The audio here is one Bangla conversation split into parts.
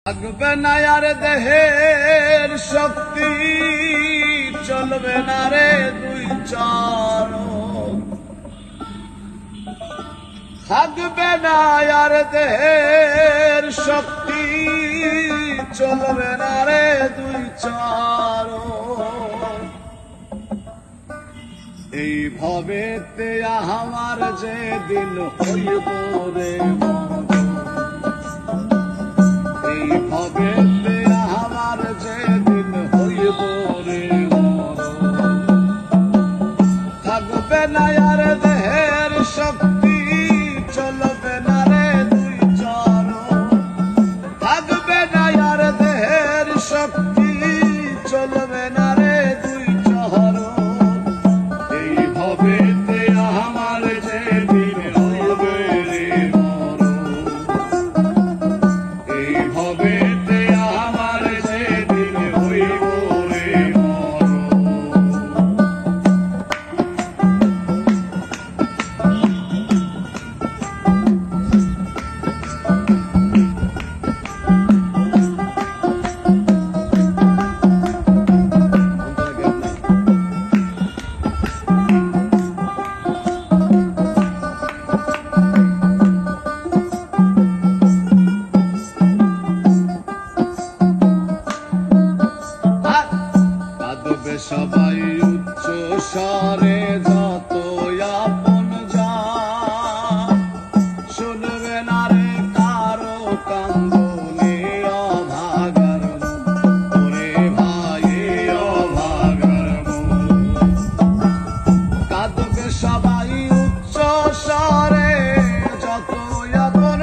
থাকবে না আর দেহের শক্তি, চলবে না রে দুই চরণ। থাকবে না আর দেহের শক্তি, চলবে না রে দুই চরণ। এই ভবেতে আমার যেদিন হইব রে এই ভবেতে আমার যেদিন হইব রে থাকবে না আর দেহের শক্তি, চলবে না রে দুই চরণ। থাকবে না আর দেহের শক্তি, চলবে না রে দুই চরণ। এই ভবেতে আমার যেদিন হইবে রে এই ভবেতে আমার যেদিন হইব রে সবাই উচ্চ স্বরে যত আপন যান, শুনবে না রে কারো কান্দনে অভাগার ওরে ভাই অভাগার কাঁদবে সবাই উচ্চ স্বরে যত আপন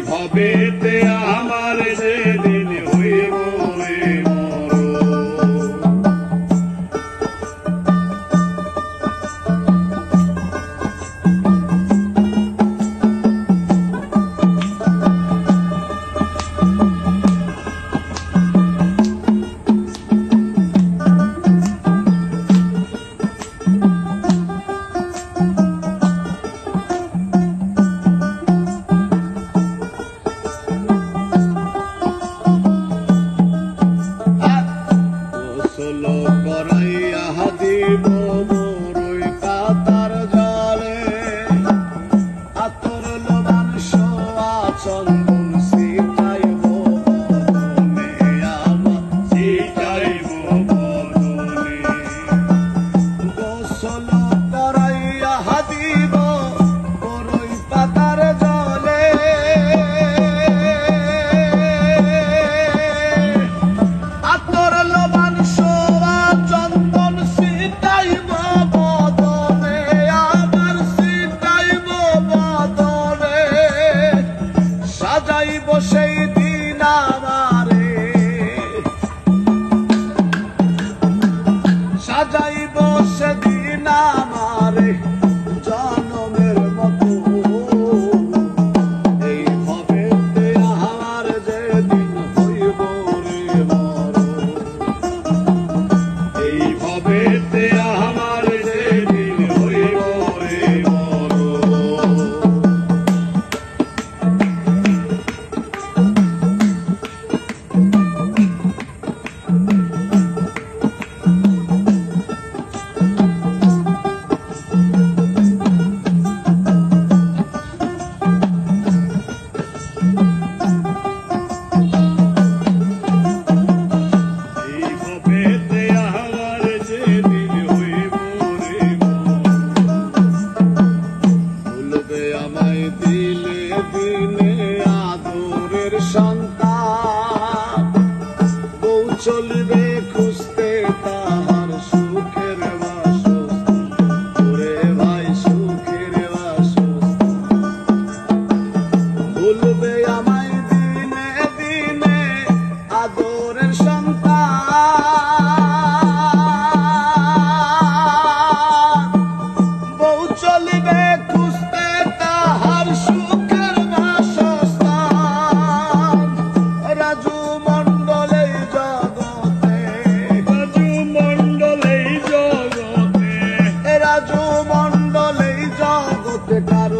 ভবেতে আমার যেদিন হইব রে করাইয়া দিব বড়ই পাতার জলে, আতর লবণ সোয়া চন্দন ছিটাইব বদনে আমার ছিটাইব বদনে। গোসল করাইয়া দিব বড়ই পাতার জলে, আতর লবণ চন্দন ছিটাইব বদনে আমার ছিটাইব বদনে। সাজাইব সেই দিন আমারে, সাজাইব সেদিন আমারে জনমের মতো। এই ভবেতে আমার যেদিন হইব রে এই ভবেতে আমার যেদিন হইব রে চলবে খুঁজতে তাহার সুখের বাসস্থান, ওরে ভাই সুখের বাসস্থান। আর